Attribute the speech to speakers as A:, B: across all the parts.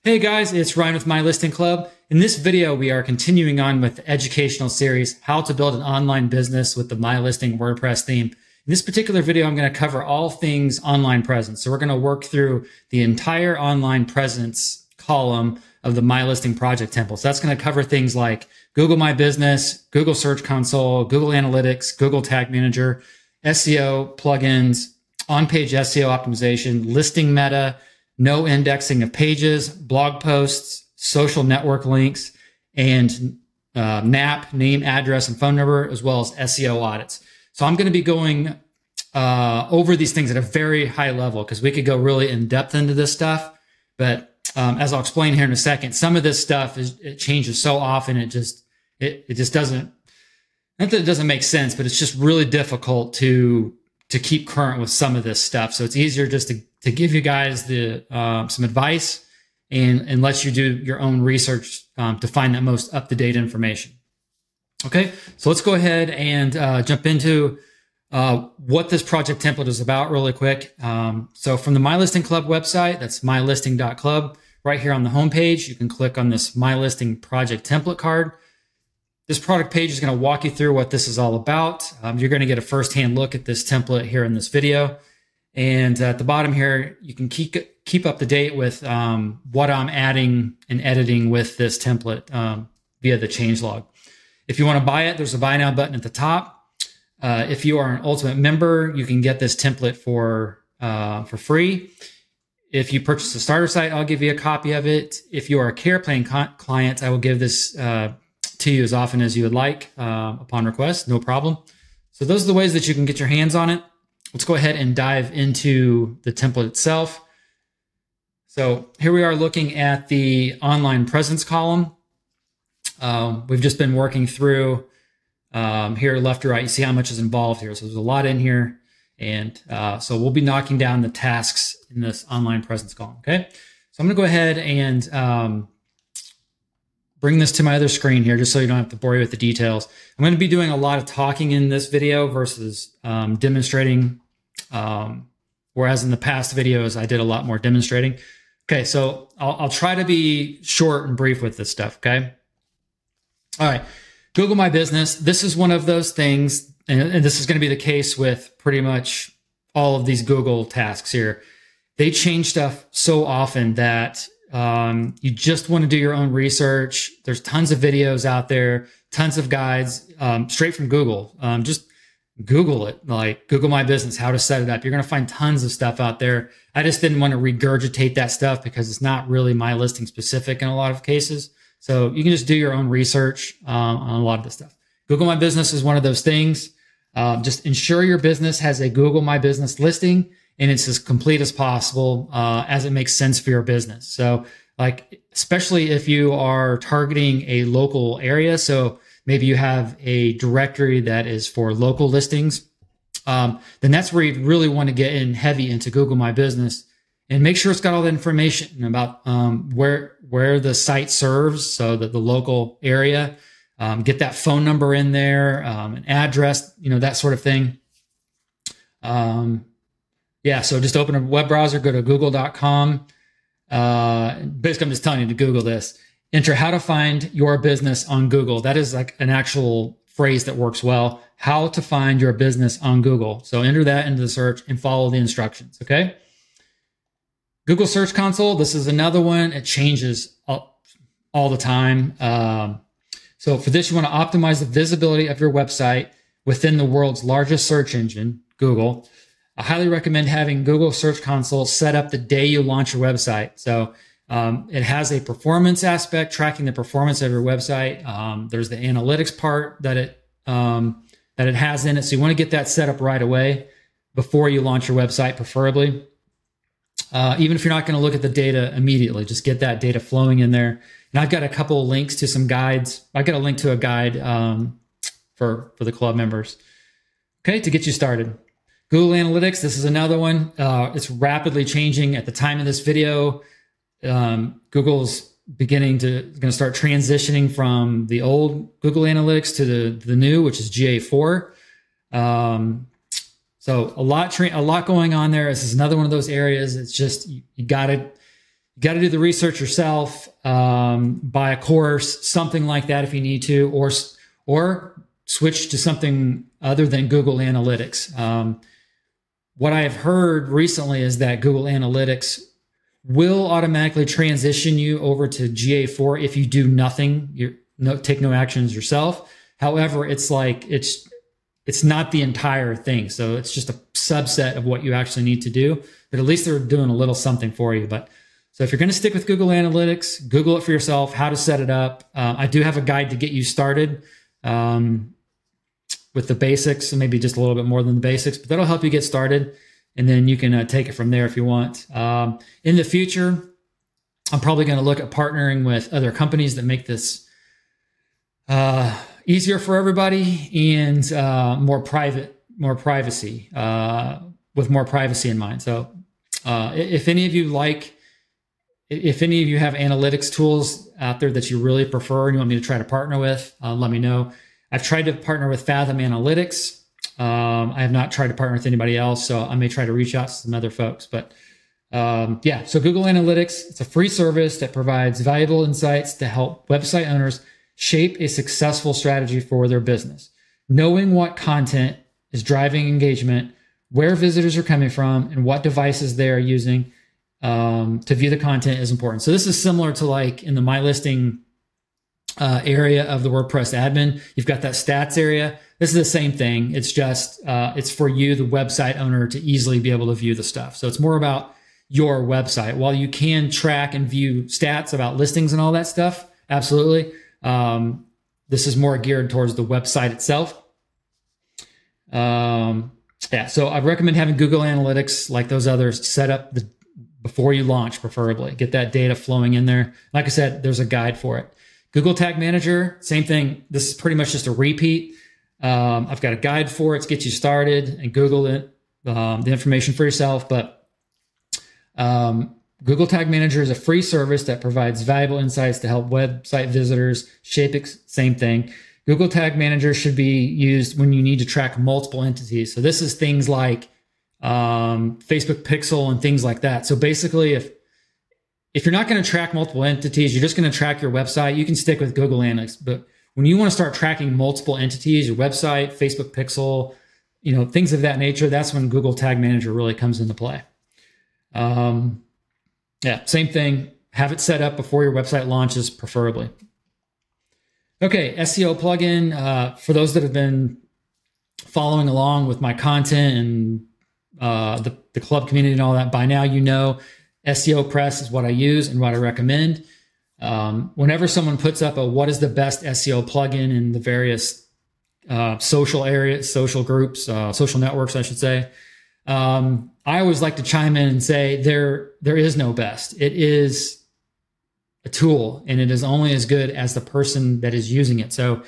A: Hey guys, it's Ryan with My Listing Club. In this video, we are continuing on with the educational series, How to Build an Online Business with the My Listing WordPress theme. In this particular video, I'm going to cover all things online presence. So we're going to work through the entire online presence column of the My Listing Project Template. So that's going to cover things like Google My Business, Google Search Console, Google Analytics, Google Tag Manager, SEO plugins, on-page SEO optimization, listing meta, no indexing of pages, blog posts, social network links, and NAP, name, address, and phone number, as well as SEO audits. So I'm going to be going over these things at a very high level because we could go really in depth into this stuff. But as I'll explain here in a second, some of this stuff it changes so often it just doesn't, not that it doesn't make sense, but it's just really difficult to keep current with some of this stuff. So it's easier just to give you guys the some advice and let you do your own research to find that most up-to-date information. Okay, so let's go ahead and jump into what this project template is about really quick. So from the My Listing Club website, that's mylisting.club, right here on the homepage, you can click on this My Listing Project Template card. This product page is going to walk you through what this is all about. You're going to get a firsthand look at this template here in this video. And at the bottom here, you can keep up to date with what I'm adding and editing with this template via the changelog. If you want to buy it, there's a buy now button at the top. If you are an Ultimate member, you can get this template for free. If you purchase a starter site, I'll give you a copy of it. If you are a care plan client, I will give this to you as often as you would like upon request, no problem. So those are the ways that you can get your hands on it. Let's go ahead and dive into the template itself. So here we are looking at the online presence column. We've just been working through here left to right. You see how much is involved here. So there's a lot in here. And so we'll be knocking down the tasks in this online presence column. Okay. So I'm going to go ahead and bring this to my other screen here just so you don't have to bore you with the details. I'm going to be doing a lot of talking in this video versus demonstrating, whereas in the past videos I did a lot more demonstrating. Okay, so I'll try to be short and brief with this stuff, okay? All right, Google My Business. This is one of those things, and this is going to be the case with pretty much all of these Google tasks here. They change stuff so often that you just want to do your own research. There's tons of videos out there, tons of guides, straight from Google. Just Google it, like Google My Business, how to set it up. You're going to find tons of stuff out there. I just didn't want to regurgitate that stuff because it's not really My Listing specific in a lot of cases. So you can just do your own research on a lot of this stuff. Google My Business is one of those things. Just ensure your business has a Google My Business listing and it's as complete as possible as it makes sense for your business. So like, especially if you are targeting a local area. So maybe you have a directory that is for local listings. Then that's where you really want to get in heavy into Google My Business and make sure it's got all the information about where the site serves. So that the local area, get that phone number in there, an address, that sort of thing. Yeah, so just open a web browser, go to google.com. Basically, I'm just telling you to Google this. Enter how to find your business on Google. That is like an actual phrase that works well. How to find your business on Google. So enter that into the search and follow the instructions, okay? Google Search Console, this is another one. It changes all the time. So for this, you want to optimize the visibility of your website within the world's largest search engine, Google. I highly recommend having Google Search Console set up the day you launch your website. So it has a performance aspect, tracking the performance of your website. There's the analytics part that it has in it. So you want to get that set up right away before you launch your website, preferably. Even if you're not going to look at the data immediately, just get that data flowing in there. And I've got a couple of links to some guides. I've got a link to a guide for the club members. Okay, to get you started. Google Analytics, this is another one. It's rapidly changing. At the time of this video, Google's going to start transitioning from the old Google Analytics to the new, which is GA4. So a lot going on there. This is another one of those areas. It's just you got to You got to do the research yourself, buy a course, something like that if you need to, or switch to something other than Google Analytics. What I have heard recently is that Google Analytics will automatically transition you over to GA4 if you do nothing, take no actions yourself. However, it's not the entire thing. So it's just a subset of what you actually need to do, but at least they're doing a little something for you. So if you're going to stick with Google Analytics, Google it for yourself, how to set it up. I do have a guide to get you started with the basics, and maybe just a little bit more than the basics, but that'll help you get started. And then you can take it from there if you want. In the future, I'm probably going to look at partnering with other companies that make this easier for everybody and more privacy, with more privacy in mind. So if any of you have analytics tools out there that you really prefer and you want me to try to partner with, let me know. I've tried to partner with Fathom Analytics. I have not tried to partner with anybody else, so I may try to reach out to some other folks. But yeah, so Google Analytics, it's a free service that provides valuable insights to help website owners shape a successful strategy for their business. Knowing what content is driving engagement, where visitors are coming from, and what devices they are using to view the content is important. So this is similar to like in the MyListing area of the WordPress admin. You've got that stats area. This is the same thing. It's just, it's for you, the website owner, to easily be able to view the stuff. So it's more about your website. While you can track and view stats about listings and all that stuff, absolutely. This is more geared towards the website itself. Yeah, so I recommend having Google Analytics like those others set up before you launch, preferably. Get that data flowing in there. Like I said, there's a guide for it. Google Tag Manager, same thing. This is pretty much just a repeat. I've got a guide for it to get you started and Google it, the information for yourself. But Google Tag Manager is a free service that provides valuable insights to help website visitors shape same thing. Google Tag Manager should be used when you need to track multiple entities. So this is things like Facebook Pixel and things like that. So basically, if you're not going to track multiple entities, you're just going to track your website, you can stick with Google Analytics. But when you want to start tracking multiple entities, your website, Facebook Pixel, things of that nature, that's when Google Tag Manager really comes into play. Yeah, same thing. Have it set up before your website launches, preferably. Okay, SEO Plugin. For those that have been following along with my content and the club community and all that, by now you know SEOPress is what I use and what I recommend. Whenever someone puts up what is the best SEO plugin in the various social areas, social groups, social networks, I should say, I always like to chime in and say there is no best. It is a tool, and it is only as good as the person that is using it. So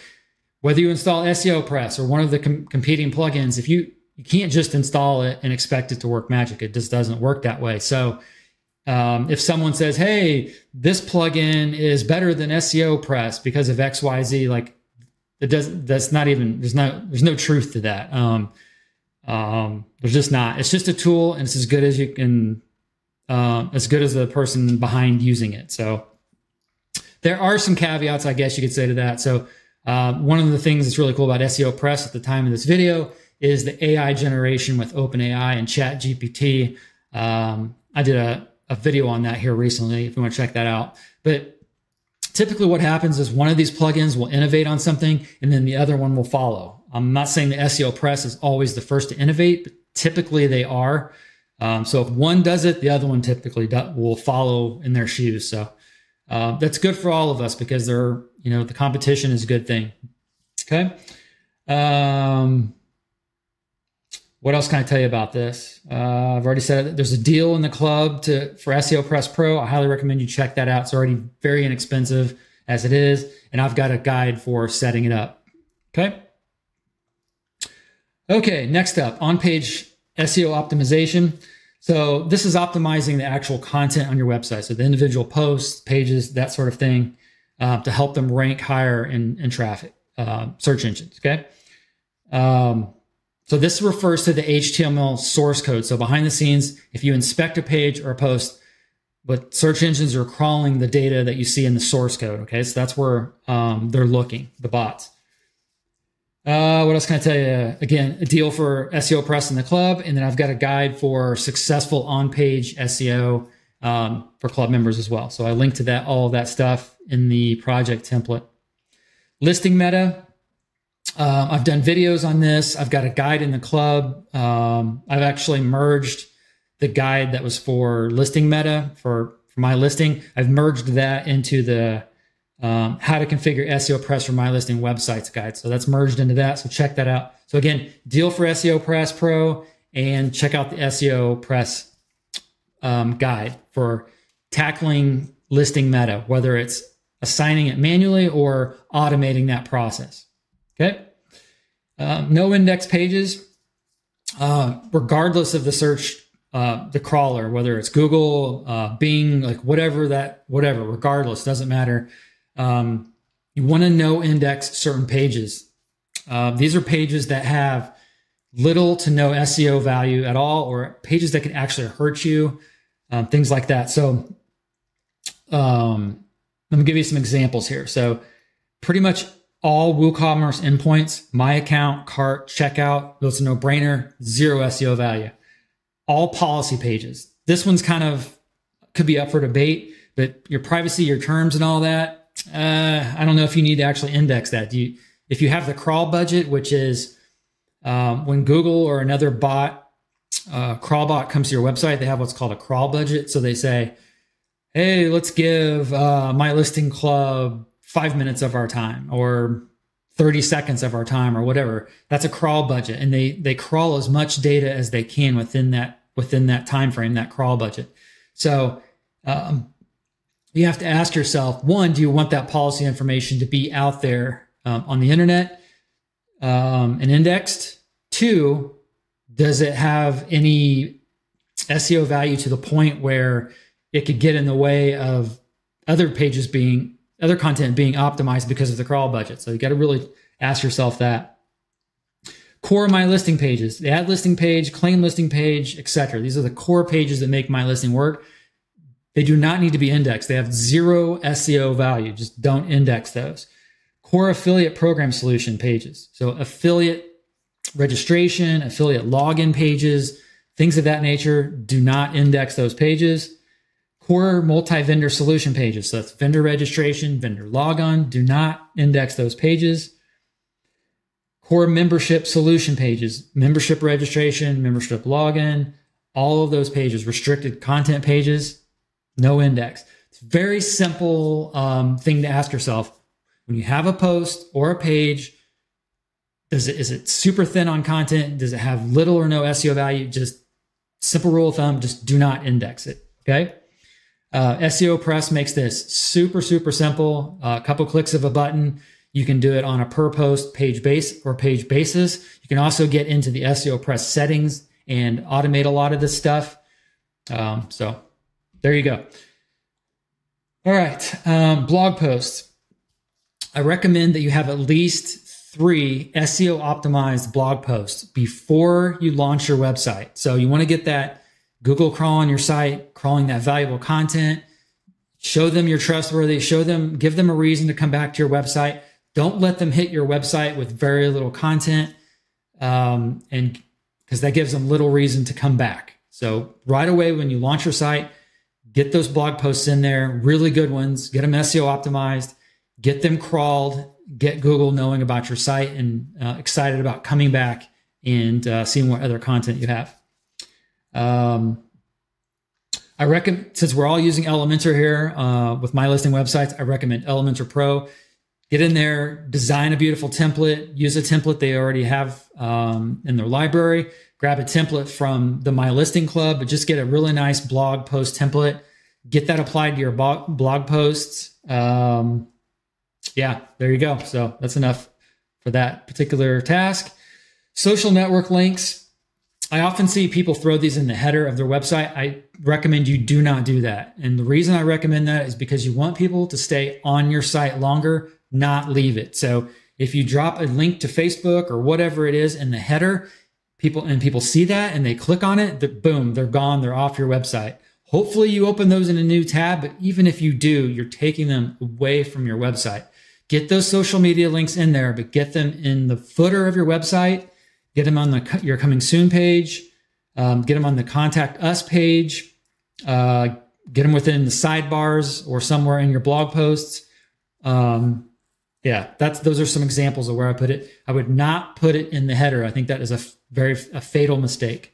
A: whether you install SEOPress or one of the competing plugins, if you can't just install it and expect it to work magic. It just doesn't work that way. So if someone says, hey, this plugin is better than SEOPress because of XYZ, like it doesn't, that's not even, there's no truth to that. There's just not. It's just a tool, and it's as good as you can, as good as the person behind using it. So there are some caveats, I guess you could say, to that. So one of the things that's really cool about SEOPress at the time of this video is the AI generation with OpenAI and ChatGPT. I did a video on that here recently, if you want to check that out. But typically what happens is one of these plugins will innovate on something, and then the other one will follow. I'm not saying the SEOPress is always the first to innovate, but typically they are. So if one does it, the other one typically will follow in their shoes. So that's good for all of us, because the competition is a good thing. Okay. What else can I tell you about this? I've already said it. There's a deal in the club for SEOPress Pro. I highly recommend you check that out. It's already very inexpensive as it is, and I've got a guide for setting it up. Okay. Okay, next up, on-page SEO optimization. So this is optimizing the actual content on your website. So the individual posts, pages, that sort of thing, to help them rank higher in traffic, search engines, okay? So this refers to the HTML source code. So behind the scenes, if you inspect a page or a post, but search engines are crawling the data that you see in the source code. Okay, so that's where they're looking, the bots. What else can I tell you? Again, a deal for SEOPress in the club, and then I've got a guide for successful on-page SEO for club members as well. So I link to that, all of that stuff in the project template. Listing meta. I've done videos on this. I've got a guide in the club. I've actually merged the guide that was for listing meta for my listing. I've merged that into the how to configure SEOPress for MyListing websites guide. So that's merged into that. So check that out. So again, deal for SEOPress Pro, and check out the SEOPress guide for tackling listing meta, whether it's assigning it manually or automating that process. Okay. No index pages, regardless of the search, the crawler, whether it's Google, Bing, like whatever, regardless, doesn't matter. You want to no index certain pages. These are pages that have little to no SEO value at all, or pages that can actually hurt you, things like that. So let me give you some examples here. So pretty much all WooCommerce endpoints, my account, cart, checkout, it's a no-brainer, zero SEO value. All policy pages. This one's kind of could be up for debate, but your privacy, your terms and all that, I don't know if you need to actually index that. If you have the crawl budget, which is when Google or another bot, crawl bot comes to your website, they have what's called a crawl budget. So they say, hey, let's give My Listing Club 5 minutes of our time or 30 seconds of our time or whatever. That's a crawl budget. And they crawl as much data as they can within that time frame, that crawl budget. So you have to ask yourself, one, do you want that policy information to be out there on the internet and indexed? Two, does it have any SEO value to the point where it could get in the way of other content being optimized because of the crawl budget? So you got to really ask yourself that. Core My Listing pages, the add listing page, claim listing page, etc. These are the core pages that make My Listing work. They do not need to be indexed. They have zero SEO value. Just don't index those. Core affiliate program solution pages. So affiliate registration, affiliate login pages, things of that nature, do not index those pages. Core multi-vendor solution pages. So that's vendor registration, vendor logon. Do not index those pages. Core membership solution pages, membership registration, membership login, all of those pages. Restricted content pages, no index. It's a very simple thing to ask yourself. When you have a post or a page, is it super thin on content? Does it have little or no SEO value? Just simple rule of thumb, just do not index it, okay? SEOPress makes this super, super simple. A couple clicks of a button. You can do it on a per post page basis. You can also get into the SEOPress settings and automate a lot of this stuff. So there you go. All right, blog posts. I recommend that you have at least 3 SEO optimized blog posts before you launch your website. So you want to get that Google crawl on your site, crawling that valuable content, show them you're trustworthy, give them a reason to come back to your website. Don't let them hit your website with very little content, and because that gives them little reason to come back. So right away when you launch your site, get those blog posts in there, really good ones, get them SEO optimized, get them crawled, get Google knowing about your site and excited about coming back and seeing what other content you have. I recommend, since we're all using Elementor here with My Listing websites, I recommend Elementor Pro. Get in there, design a beautiful template, use a template they already have in their library, grab a template from the My Listing Club, but just get a really nice blog post template, get that applied to your blog posts. Yeah, there you go. So that's enough for that particular task. Social network links. I often see people throw these in the header of their website. I recommend you do not do that. And the reason I recommend that is because you want people to stay on your site longer, not leave it. So if you drop a link to Facebook or whatever it is in the header, people see that and they click on it, boom, they're gone, they're off your website. Hopefully you open those in a new tab, but even if you do, you're taking them away from your website. Get those social media links in there, but get them in the footer of your website. Get them on your coming soon page. Get them on the contact us page. Get them within the sidebars or somewhere in your blog posts. Yeah, those are some examples of where I put it. I would not put it in the header. I think that is a fatal mistake.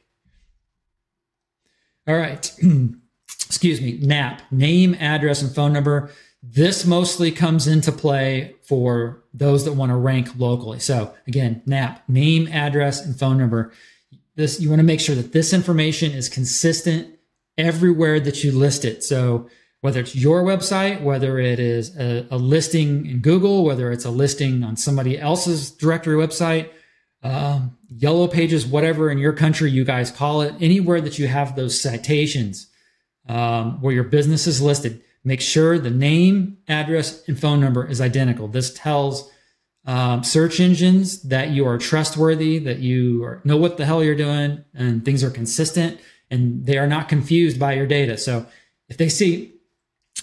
A: All right. Excuse me. NAP, name, address, and phone number. This mostly comes into play for those that want to rank locally. So again, NAP, name, address, and phone number. You want to make sure that this information is consistent everywhere that you list it. So whether it's your website, whether it is a listing in Google, whether it's a listing on somebody else's directory website, yellow pages, whatever in your country you guys call it, anywhere that you have those citations where your business is listed, make sure the name, address, and phone number is identical. This tells search engines that you are trustworthy, that you know what the hell you're doing, and things are consistent, and they are not confused by your data. So if they see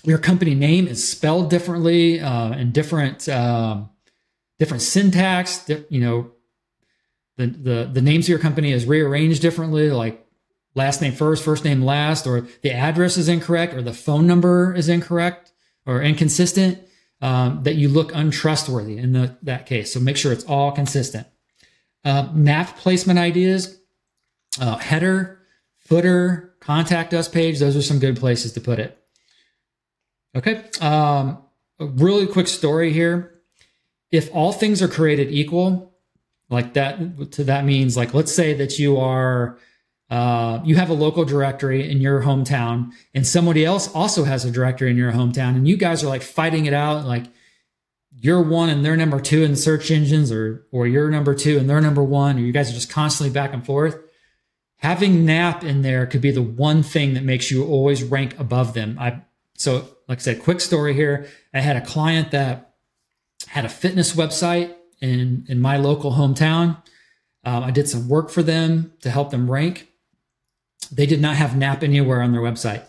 A: your company name is spelled differently and different syntax, the names of your company is rearranged differently, like last name first, first name last, or the address is incorrect, or the phone number is incorrect or inconsistent, that you look untrustworthy in that case. So make sure it's all consistent. NAP placement ideas, header, footer, contact us page. Those are some good places to put it. Okay. A really quick story here. If all things are created equal, like that means, like, let's say that you have a local directory in your hometown and somebody else also has a directory in your hometown, and you guys are like fighting it out. Like you're one and they're number two in search engines, or you're number two and they're number one, or you guys are just constantly back and forth. Having NAP in there could be the one thing that makes you always rank above them. So like I said, quick story here. I had a client that had a fitness website in my local hometown. I did some work for them to help them rank. They did not have NAP anywhere on their website.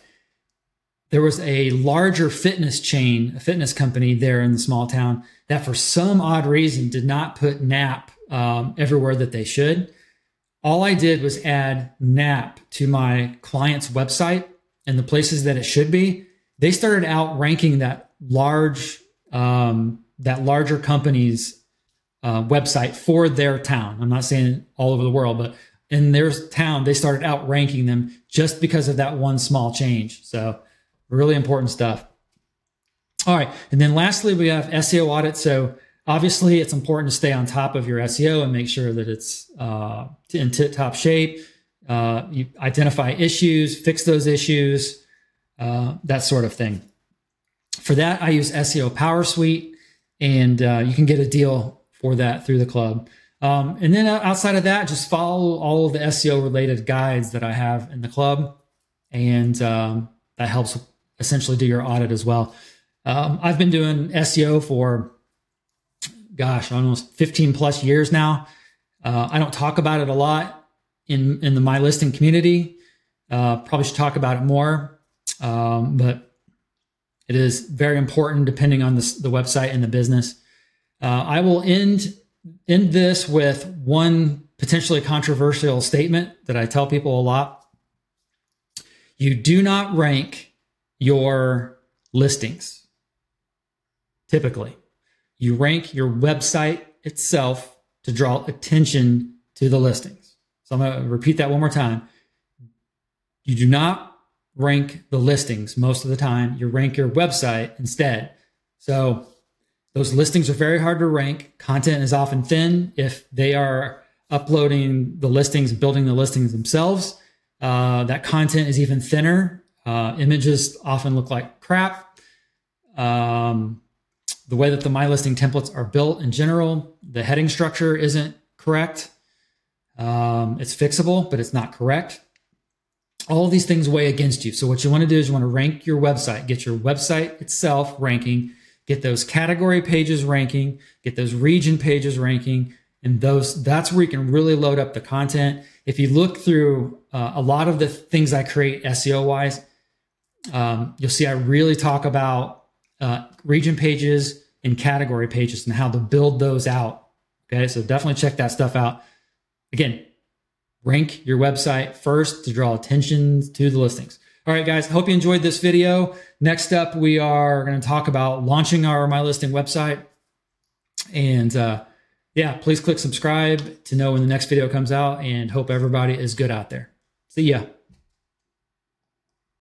A: There was a larger fitness chain, a fitness company there in the small town that for some odd reason did not put NAP everywhere that they should. All I did was add NAP to my client's website and the places that it should be. They started outranking that larger company's website for their town. I'm not saying all over the world, but in their town, they started outranking them just because of that one small change. So really important stuff. All right. And then lastly, we have SEO audit. So obviously it's important to stay on top of your SEO and make sure that it's in tip-top shape. You identify issues, fix those issues, that sort of thing. For that, I use SEO Power Suite, and you can get a deal for that through the club. And then outside of that, just follow all of the SEO related guides that I have in the club. And that helps essentially do your audit as well. I've been doing SEO for, gosh, almost 15 plus years now. I don't talk about it a lot in the MyListing community. Probably should talk about it more. But it is very important depending on the website and the business. I will end this with one potentially controversial statement that I tell people a lot. You do not rank your listings. Typically, you rank your website itself to draw attention to the listings. So I'm going to repeat that one more time. You do not rank the listings most of the time. You rank your website instead. So those listings are very hard to rank. Content is often thin. If they are uploading the listings, building the listings themselves, that content is even thinner. Images often look like crap. The way that the MyListing templates are built in general, the heading structure isn't correct. It's fixable, but it's not correct. All of these things weigh against you. So what you want to do is you want to rank your website, get your website itself ranking, get those category pages ranking, get those region pages ranking, and that's where you can really load up the content. If you look through a lot of the things I create SEO wise, You'll see I really talk about region pages and category pages and how to build those out. Okay, so definitely check that stuff out. Again, rank your website first to draw attention to the listings. All right, guys, hope you enjoyed this video. Next up, we are going to talk about launching our MyListing website. And yeah, please click subscribe to know when the next video comes out, and hope everybody is good out there. See ya.